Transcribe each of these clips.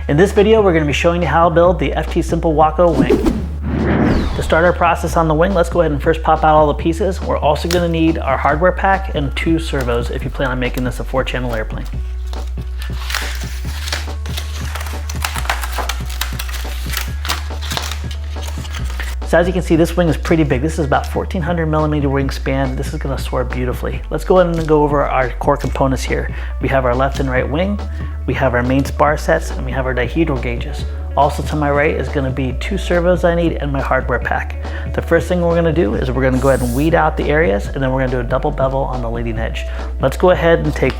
In this video, we're going to be showing you how to build the FT Simple Waco wing. To start our process on the wing, let's go ahead and first pop out all the pieces. We're also going to need our hardware pack and 2 servos if you plan on making this a 4-channel airplane. So as you can see, this wing is pretty big. This is about 1400 millimeter wingspan. This is going to soar beautifully. Let's go ahead and go over our core components here. We have our left and right wing, we have our main spar sets, and we have our dihedral gauges. Also to my right is going to be 2 servos I need and my hardware pack. The first thing we're going to do is we're going to go ahead and weed out the areas, and then we're going to do a double bevel on the leading edge. Let's go ahead and take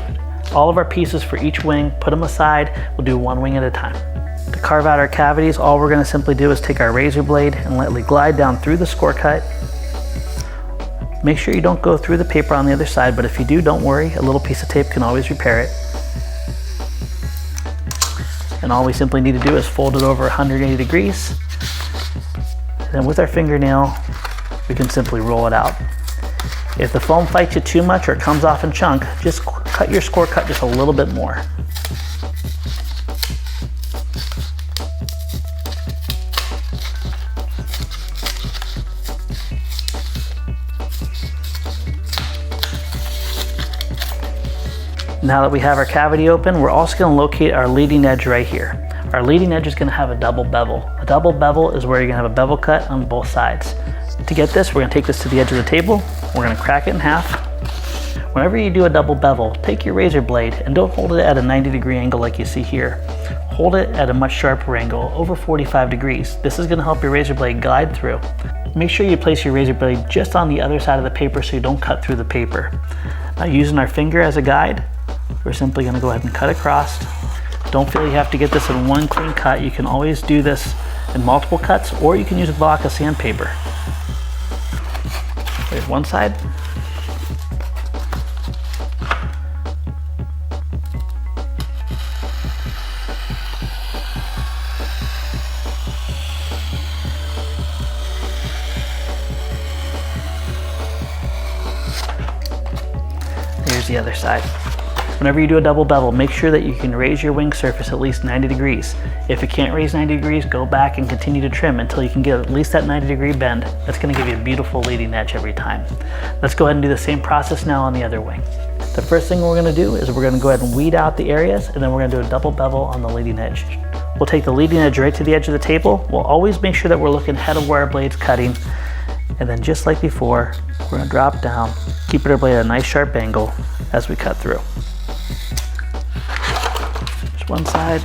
all of our pieces for each wing, put them aside. We'll do one wing at a time. To carve out our cavities, all we're going to simply do is take our razor blade and lightly glide down through the score cut. Make sure you don't go through the paper on the other side, but if you do, don't worry, a little piece of tape can always repair it. And all we simply need to do is fold it over 180 degrees. And then with our fingernail, we can simply roll it out. If the foam fights you too much or it comes off in chunk, just cut your score cut just a little bit more. Now that we have our cavity open, we're also going to locate our leading edge right here. Our leading edge is going to have a double bevel. A double bevel is where you're going to have a bevel cut on both sides. To get this, we're going to take this to the edge of the table. We're going to crack it in half. Whenever you do a double bevel, take your razor blade and don't hold it at a 90-degree angle like you see here. Hold it at a much sharper angle, over 45 degrees. This is going to help your razor blade glide through. Make sure you place your razor blade just on the other side of the paper so you don't cut through the paper. Now, using our finger as a guide, we're simply going to go ahead and cut across. Don't feel you have to get this in one clean cut. You can always do this in multiple cuts, or you can use a block of sandpaper. There's one side. Here's the other side. Whenever you do a double bevel, make sure that you can raise your wing surface at least 90 degrees. If you can't raise 90 degrees, go back and continue to trim until you can get at least that 90-degree bend. That's going to give you a beautiful leading edge every time. Let's go ahead and do the same process now on the other wing. The first thing we're going to do is we're going to go ahead and weed out the areas, and then we're going to do a double bevel on the leading edge. We'll take the leading edge right to the edge of the table. We'll always make sure that we're looking ahead of where our blade's cutting. And then just like before, we're going to drop down, keeping our blade at a nice sharp angle as we cut through. One side,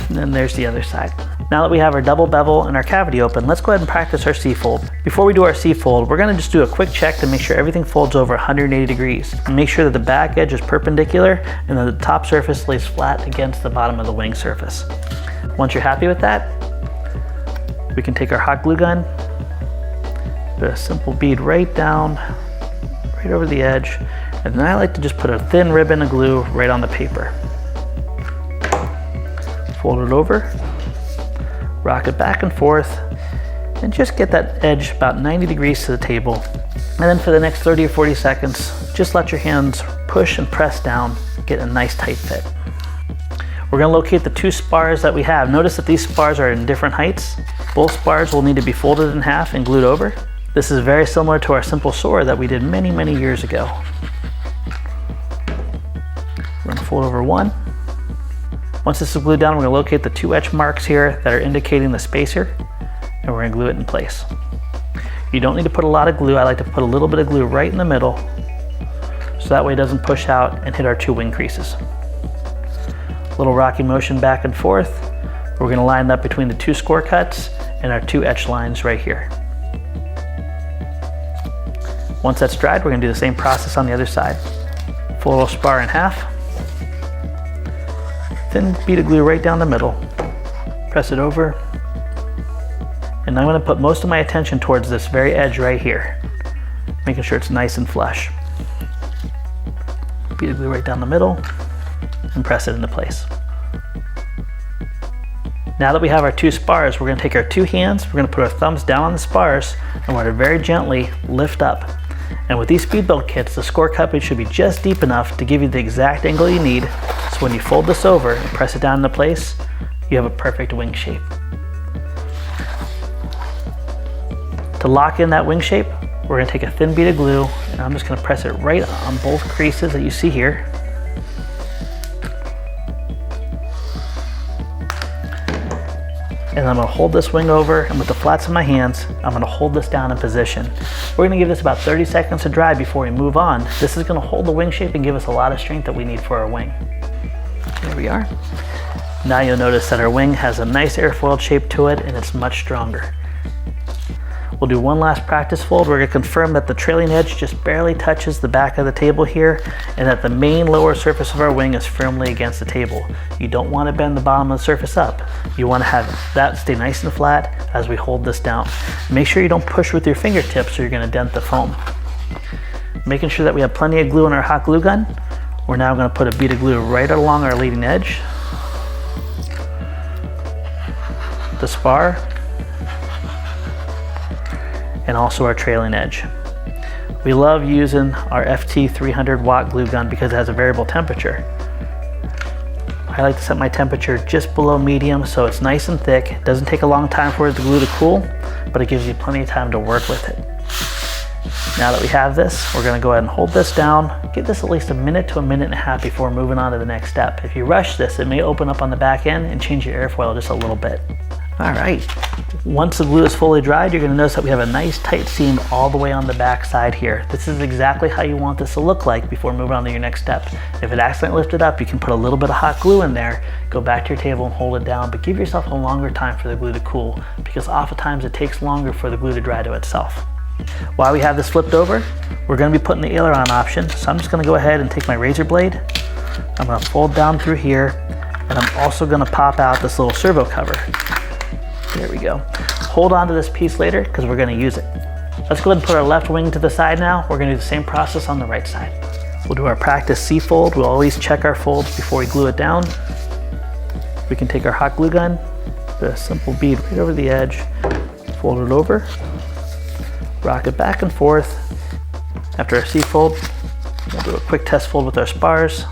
and then there's the other side. Now that we have our double bevel and our cavity open, let's go ahead and practice our C-fold. Before we do our C-fold, we're going to just do a quick check to make sure everything folds over 180 degrees. And make sure that the back edge is perpendicular and that the top surface lays flat against the bottom of the wing surface. Once you're happy with that, we can take our hot glue gun, put a simple bead right down, right over the edge, and then I like to just put a thin ribbon of glue right on the paper. Fold it over, rock it back and forth, and just get that edge about 90 degrees to the table. And then for the next 30 or 40 seconds, just let your hands push and press down, get a nice tight fit. We're going to locate the 2 spars that we have. Notice that these spars are in different heights. Both spars will need to be folded in half and glued over. This is very similar to our simple soar that we did many, many years ago. We're going to fold over one. Once this is glued down, we're going to locate the 2 etch marks here that are indicating the spacer, and we're going to glue it in place. You don't need to put a lot of glue. I like to put a little bit of glue right in the middle, so that way it doesn't push out and hit our 2 wing creases. A little rocky motion back and forth. We're going to line it up between the 2 score cuts and our 2 etch lines right here. Once that's dried, we're going to do the same process on the other side. Fold our spar in half. Thin bead of glue right down the middle. Press it over. And I'm going to put most of my attention towards this very edge right here, making sure it's nice and flush. Bead of glue right down the middle and press it into place. Now that we have our 2 spars, we're going to take our 2 hands, we're going to put our thumbs down on the spars, and we're going to very gently lift up. And with these speed build kits, the score cupping should be just deep enough to give you the exact angle you need So when you fold this over and press it down into place, you have a perfect wing shape. To lock in that wing shape, we're going to take a thin bead of glue, and I'm just going to press it right on both creases that you see here. And I'm going to hold this wing over, and with the flats in my hands, I'm going to hold this down in position. We're going to give this about 30 seconds to dry before we move on. This is going to hold the wing shape and give us a lot of strength that we need for our wing. There we are. Now you'll notice that our wing has a nice airfoiled shape to it, and it's much stronger. We'll do one last practice fold. We're going to confirm that the trailing edge just barely touches the back of the table here, and that the main lower surface of our wing is firmly against the table. You don't want to bend the bottom of the surface up. You want to have that stay nice and flat as we hold this down. Make sure you don't push with your fingertips or you're going to dent the foam. Making sure that we have plenty of glue in our hot glue gun, we're now going to put a bead of glue right along our leading edge, the spar, and also our trailing edge. We love using our FT 300 watt glue gun because it has a variable temperature. I like to set my temperature just below medium so it's nice and thick. It doesn't take a long time for the glue to cool, but it gives you plenty of time to work with it. Now that we have this, we're going to go ahead and hold this down. Give this at least a minute to a minute and a half before moving on to the next step. If you rush this, it may open up on the back end and change your airfoil just a little bit. All right, once the glue is fully dried, you're going to notice that we have a nice tight seam all the way on the back side here. This is exactly how you want this to look like before moving on to your next step. If it accidentally lifted up, you can put a little bit of hot glue in there, go back to your table and hold it down, but give yourself a longer time for the glue to cool because oftentimes it takes longer for the glue to dry to itself. While we have this flipped over, we're going to be putting the aileron option, so I'm just going to go ahead and take my razor blade. I'm going to fold down through here, and I'm also going to pop out this little servo cover. There we go. Hold on to this piece later because we're going to use it. Let's go ahead and put our left wing to the side now. We're going to do the same process on the right side. We'll do our practice C-fold. We'll always check our folds before we glue it down. We can take our hot glue gun, put a simple bead right over the edge, fold it over, rock it back and forth. After our C-fold, we'll do a quick test fold with our spars.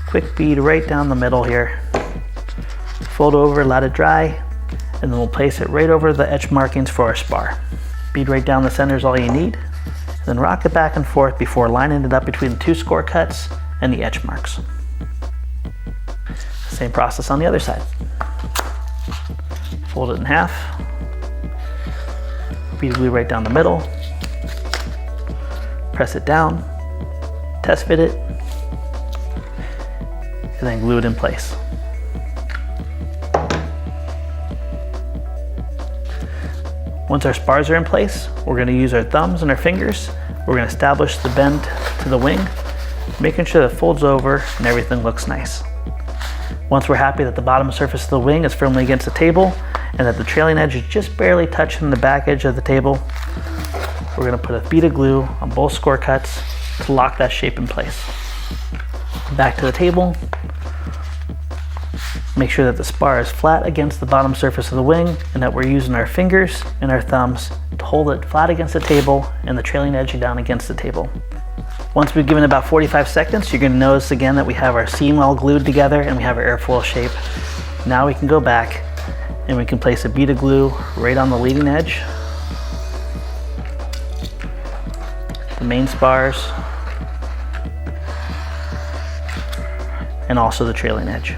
Quick bead right down the middle here. Fold over, let it dry, and then we'll place it right over the edge markings for our spar. Bead right down the center is all you need. And then rock it back and forth before lining it up between the two score cuts and the edge marks. Same process on the other side. Fold it in half. Bead glue right down the middle. Press it down. Test fit it. And then glue it in place. Once our spars are in place, we're going to use our thumbs and our fingers. We're going to establish the bend to the wing, making sure that it folds over and everything looks nice. Once we're happy that the bottom surface of the wing is firmly against the table and that the trailing edge is just barely touching the back edge of the table, we're going to put a bead of glue on both score cuts to lock that shape in place. Back to the table. Make sure that the spar is flat against the bottom surface of the wing and that we're using our fingers and our thumbs to hold it flat against the table and the trailing edge down against the table. Once we've given about 45 seconds, you're going to notice again that we have our seam all glued together and we have our airfoil shape. Now we can go back and we can place a bead of glue right on the leading edge, the main spars, and also the trailing edge.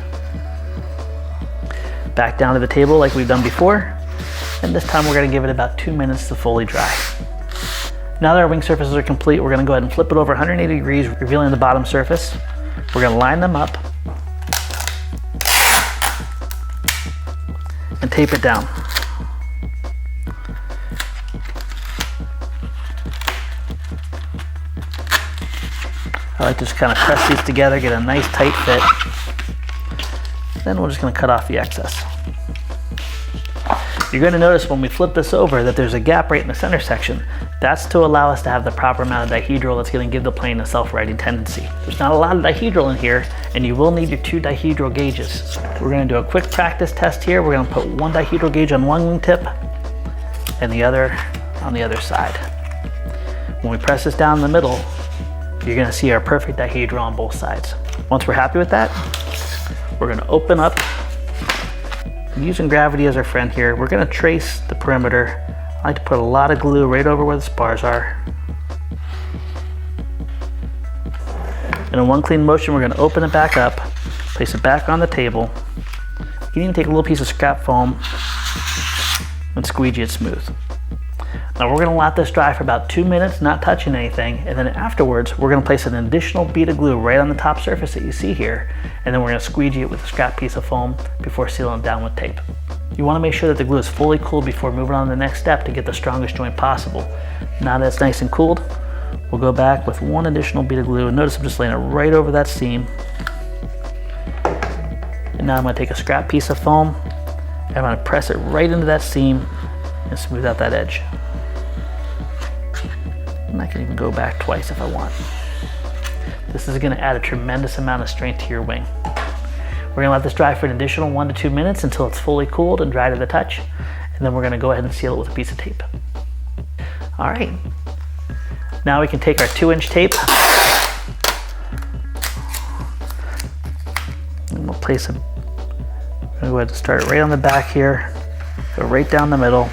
Back down to the table like we've done before, and this time we're going to give it about 2 minutes to fully dry. Now that our wing surfaces are complete, we're going to go ahead and flip it over 180 degrees, revealing the bottom surface. We're going to line them up and tape it down. I like to just kind of press these together, get a nice tight fit. Then we're just going to cut off the excess. You're going to notice when we flip this over that there's a gap right in the center section. That's to allow us to have the proper amount of dihedral that's going to give the plane a self-righting tendency. There's not a lot of dihedral in here, and you will need your 2 dihedral gauges. We're going to do a quick practice test here. We're going to put 1 dihedral gauge on one wingtip and the other on the other side. When we press this down in the middle, you're going to see our perfect dihedral on both sides. Once we're happy with that, We're gonna open up, using gravity as our friend here. We're gonna trace the perimeter. I like to put a lot of glue right over where the spars are. And in one clean motion, we're gonna open it back up, place it back on the table. You can even take a little piece of scrap foam and squeegee it smooth. Now we're gonna let this dry for about 2 minutes, not touching anything, and then afterwards, we're gonna place an additional bead of glue right on the top surface that you see here, and then we're gonna squeegee it with a scrap piece of foam before sealing it down with tape. You wanna make sure that the glue is fully cooled before moving on to the next step to get the strongest joint possible. Now that it's nice and cooled, we'll go back with one additional bead of glue, and notice I'm just laying it right over that seam. And now I'm gonna take a scrap piece of foam, and I'm gonna press it right into that seam and smooth out that edge. And I can even go back twice if I want. This is gonna add a tremendous amount of strength to your wing. We're gonna let this dry for an additional 1 to 2 minutes until it's fully cooled and dry to the touch. And then we're gonna go ahead and seal it with a piece of tape. All right, now we can take our 2-inch tape and we'll place it. We're gonna go ahead and start right on the back here, go right down the middle.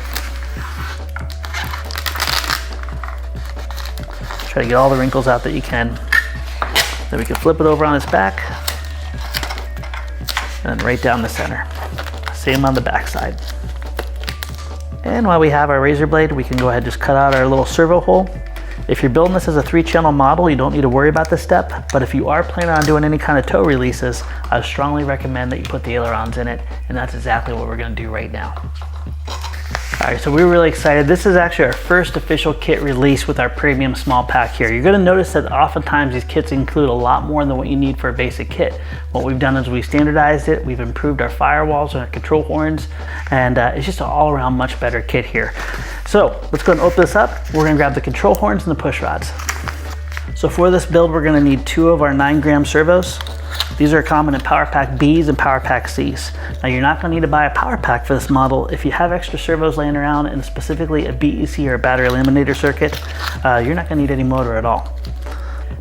Try to get all the wrinkles out that you can. Then we can flip it over on its back and then right down the center. Same on the back side. And while we have our razor blade, we can go ahead and just cut out our little servo hole. If you're building this as a 3-channel model, you don't need to worry about this step, but if you are planning on doing any kind of toe releases, I strongly recommend that you put the ailerons in it, and that's exactly what we're gonna do right now. All right, so we're really excited. This is actually our first official kit release with our premium small pack here. You're gonna notice that oftentimes these kits include a lot more than what you need for a basic kit. What we've done is we've standardized it, we've improved our firewalls and our control horns, and it's just an all-around much better kit here. So let's go and open this up. We're gonna grab the control horns and the push rods. So for this build, we're gonna need 2 of our 9-gram servos. These are common in Power Pack Bs and Power Pack Cs. Now you're not gonna need to buy a Power Pack for this model. If you have extra servos laying around and specifically a BEC or a battery eliminator circuit, you're not gonna need any motor at all.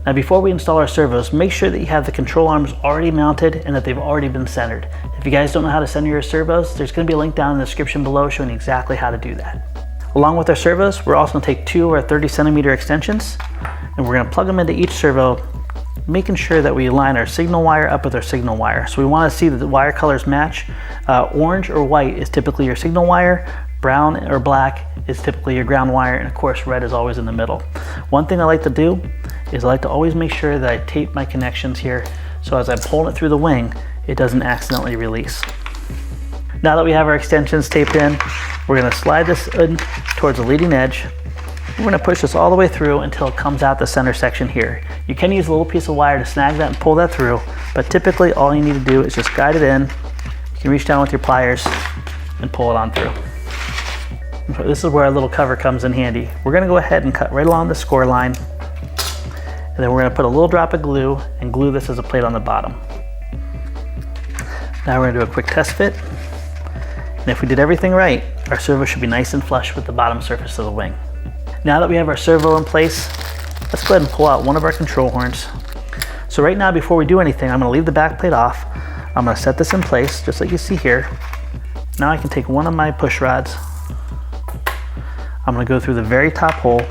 Now before we install our servos, make sure that you have the control arms already mounted and that they've already been centered. If you guys don't know how to center your servos, there's gonna be a link down in the description below showing you exactly how to do that. Along with our servos, we're also gonna take 2 of our 30-centimeter extensions, and we're gonna plug them into each servo, making sure that we line our signal wire up with our signal wire. So we wanna see that the wire colors match. Orange or white is typically your signal wire, brown or black is typically your ground wire, and of course red is always in the middle. One thing I like to do is I like to always make sure that I tape my connections here, so as I'm pulling it through the wing, it doesn't accidentally release. Now that we have our extensions taped in, we're gonna slide this in towards the leading edge. We're gonna push this all the way through until it comes out the center section here. You can use a little piece of wire to snag that and pull that through, but typically all you need to do is just guide it in. You can reach down with your pliers and pull it on through. So this is where our little cover comes in handy. We're gonna go ahead and cut right along the score line, and then we're gonna put a little drop of glue and glue this as a plate on the bottom. Now we're gonna do a quick test fit. And if we did everything right, our servo should be nice and flush with the bottom surface of the wing. Now that we have our servo in place, let's go ahead and pull out one of our control horns. So right now, before we do anything, I'm gonna leave the back plate off. I'm gonna set this in place, just like you see here. Now I can take one of my push rods. I'm gonna go through the very top hole,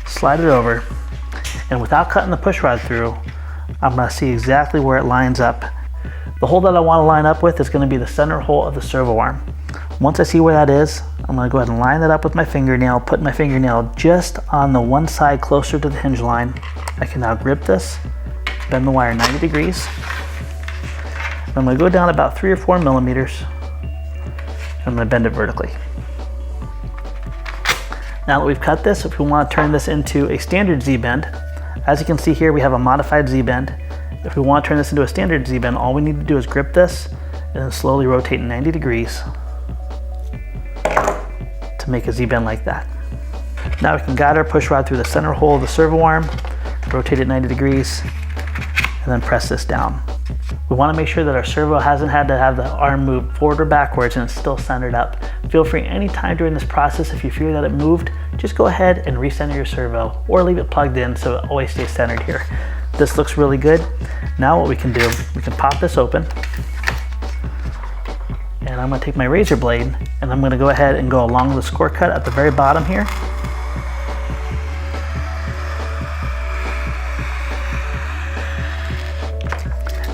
slide it over, and without cutting the push rod through, I'm gonna see exactly where it lines up. The hole that I want to line up with is going to be the center hole of the servo arm. Once I see where that is, I'm going to go ahead and line that up with my fingernail, put my fingernail just on the one side closer to the hinge line. I can now grip this, bend the wire 90 degrees. I'm going to go down about 3 or 4 millimeters. I'm going to bend it vertically. Now that we've cut this, if we want to turn this into a standard Z-bend, as you can see here, we have a modified Z-bend. If we want to turn this into a standard Z-bend, all we need to do is grip this and then slowly rotate 90 degrees to make a Z-bend like that. Now we can guide our push rod through the center hole of the servo arm, rotate it 90 degrees, and then press this down. We want to make sure that our servo hasn't had to have the arm move forward or backwards and it's still centered up. Feel free anytime during this process, if you feel that it moved, just go ahead and recenter your servo or leave it plugged in so it always stays centered here. This looks really good. Now what we can do, we can pop this open. And I'm gonna take my razor blade and I'm gonna go ahead and go along the score cut at the very bottom here.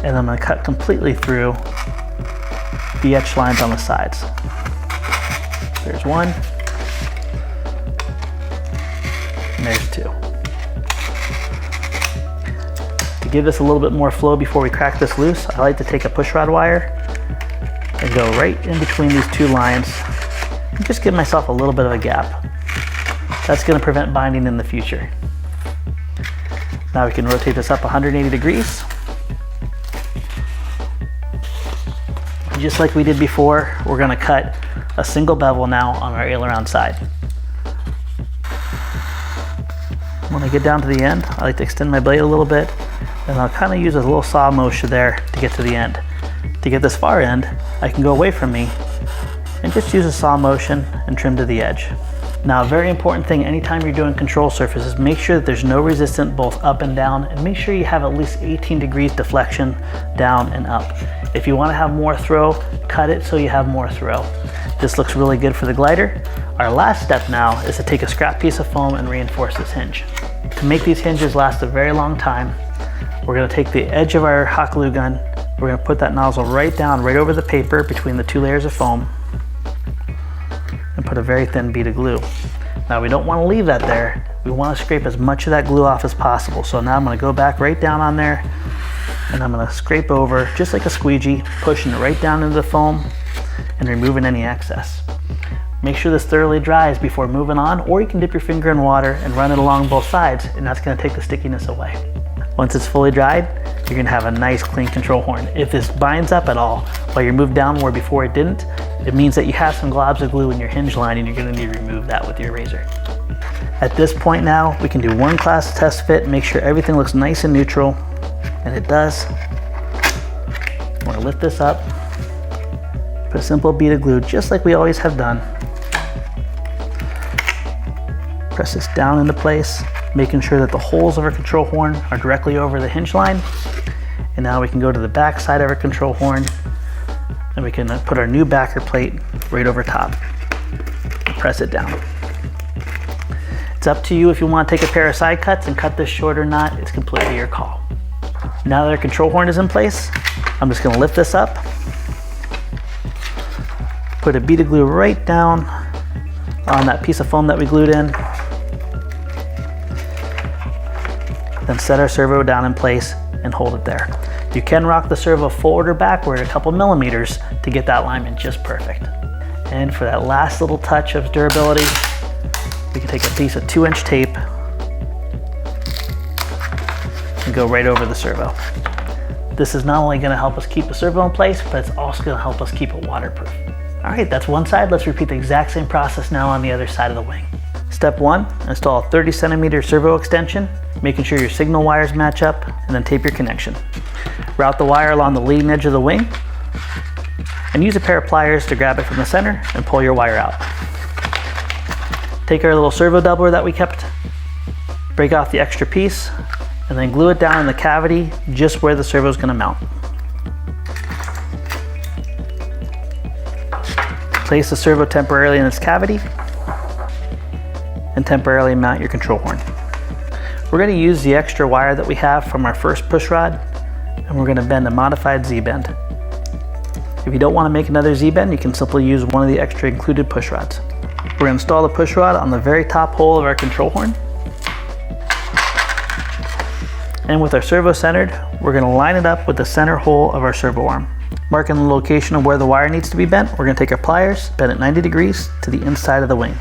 And I'm gonna cut completely through the etch lines on the sides. There's one, and there's two. To give this a little bit more flow before we crack this loose, I like to take a push rod wire and go right in between these two lines and just give myself a little bit of a gap. That's gonna prevent binding in the future. Now we can rotate this up 180 degrees. Just like we did before, we're gonna cut a single bevel now on our aileron side. When I get down to the end, I like to extend my blade a little bit, and I'll kind of use a little saw motion there to get to the end. To get this far end, I can go away from me and just use a saw motion and trim to the edge. Now, a very important thing anytime you're doing control surfaces, make sure that there's no resistance both up and down, and make sure you have at least 18 degrees deflection down and up. If you want to have more throw, cut it so you have more throw. This looks really good for the glider. Our last step now is to take a scrap piece of foam and reinforce this hinge. To make these hinges last a very long time, we're going to take the edge of our hot glue gun, we're going to put that nozzle right down, right over the paper between the two layers of foam, and put a very thin bead of glue. Now we don't want to leave that there. We want to scrape as much of that glue off as possible. So now I'm going to go back right down on there, and I'm going to scrape over just like a squeegee, pushing it right down into the foam and removing any excess. Make sure this thoroughly dries before moving on, or you can dip your finger in water and run it along both sides, and that's going to take the stickiness away. Once it's fully dried, you're going to have a nice clean control horn. If this binds up at all while you're moved downward before it didn't, it means that you have some globs of glue in your hinge line and you're going to need to remove that with your razor. At this point now, we can do one class test fit, make sure everything looks nice and neutral, and it does. I'm going to lift this up, put a simple bead of glue just like we always have done. Press this down into place, making sure that the holes of our control horn are directly over the hinge line. And now we can go to the back side of our control horn and we can put our new backer plate right over top. Press it down. It's up to you if you want to take a pair of side cuts and cut this short or not. It's completely your call. Now that our control horn is in place, I'm just going to lift this up, put a bead of glue right down on that piece of foam that we glued in, then set our servo down in place and hold it there. You can rock the servo forward or backward a couple millimeters to get that alignment just perfect. And for that last little touch of durability, we can take a piece of 2-inch tape and go right over the servo. This is not only going to help us keep the servo in place, but it's also going to help us keep it waterproof. All right, that's one side. Let's repeat the exact same process now on the other side of the wing. Step 1, install a 30cm servo extension, making sure your signal wires match up, and then tape your connection. Route the wire along the leading edge of the wing, and use a pair of pliers to grab it from the center and pull your wire out. Take our little servo doubler that we kept, break off the extra piece, and then glue it down in the cavity just where the servo is going to mount. Place the servo temporarily in its cavity and temporarily mount your control horn. We're going to use the extra wire that we have from our first push rod, and we're going to bend a modified Z-bend. If you don't want to make another Z-bend, you can simply use one of the extra included push rods. We're going to install the push rod on the very top hole of our control horn. And with our servo centered, we're going to line it up with the center hole of our servo arm. Marking the location of where the wire needs to be bent, we're going to take our pliers, bend it 90 degrees to the inside of the wing.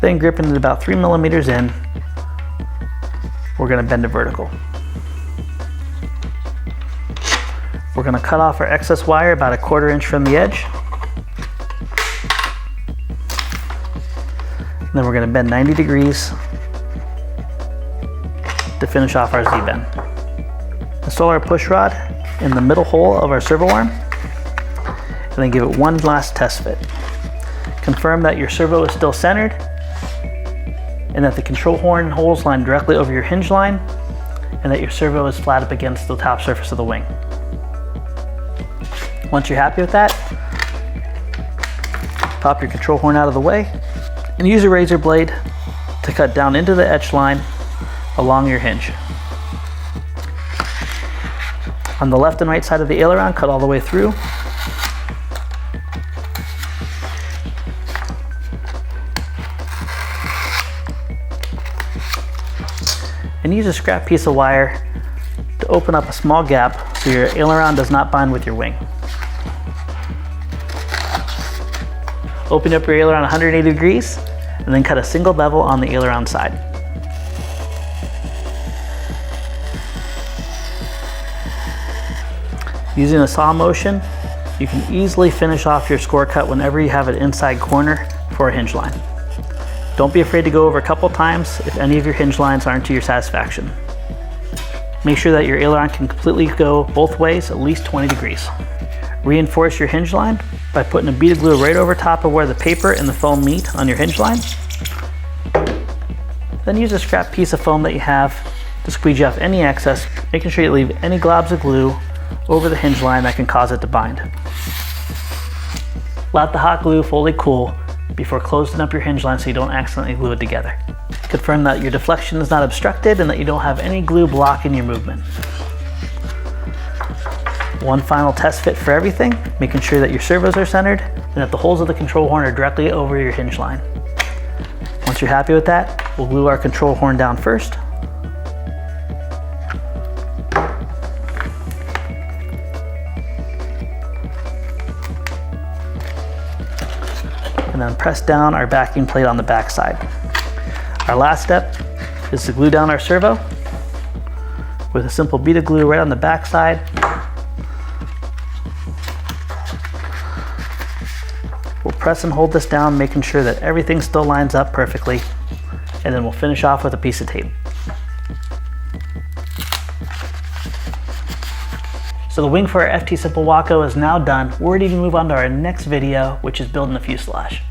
Then gripping it about 3 millimeters in, we're going to bend it vertical. We're going to cut off our excess wire about 1/4 inch from the edge. And then we're going to bend 90 degrees to finish off our Z-bend. Install our push rod in the middle hole of our servo arm, and then give it one last test fit. Confirm that your servo is still centered, and that the control horn holes line directly over your hinge line, and that your servo is flat up against the top surface of the wing. Once you're happy with that, pop your control horn out of the way and use a razor blade to cut down into the etch line along your hinge. On the left and right side of the aileron, cut all the way through. And use a scrap piece of wire to open up a small gap so your aileron does not bind with your wing. Open up your aileron 180 degrees and then cut a single bevel on the aileron side. Using a saw motion, you can easily finish off your score cut whenever you have an inside corner for a hinge line. Don't be afraid to go over a couple times if any of your hinge lines aren't to your satisfaction. Make sure that your aileron can completely go both ways, at least 20 degrees. Reinforce your hinge line by putting a bead of glue right over top of where the paper and the foam meet on your hinge line. Then use a scrap piece of foam that you have to squeegee off any excess, making sure you leave any globs of glue over the hinge line that can cause it to bind. Let the hot glue fully cool before closing up your hinge line so you don't accidentally glue it together. Confirm that your deflection is not obstructed and that you don't have any glue blocking your movement. One final test fit for everything, making sure that your servos are centered and that the holes of the control horn are directly over your hinge line. Once you're happy with that, we'll glue our control horn down first. And then press down our backing plate on the back side. Our last step is to glue down our servo with a simple bead of glue right on the back side. We'll press and hold this down, making sure that everything still lines up perfectly, and then we'll finish off with a piece of tape. So the wing for our FT Simple Waco is now done. We're ready to move on to our next video, which is building a fuselage.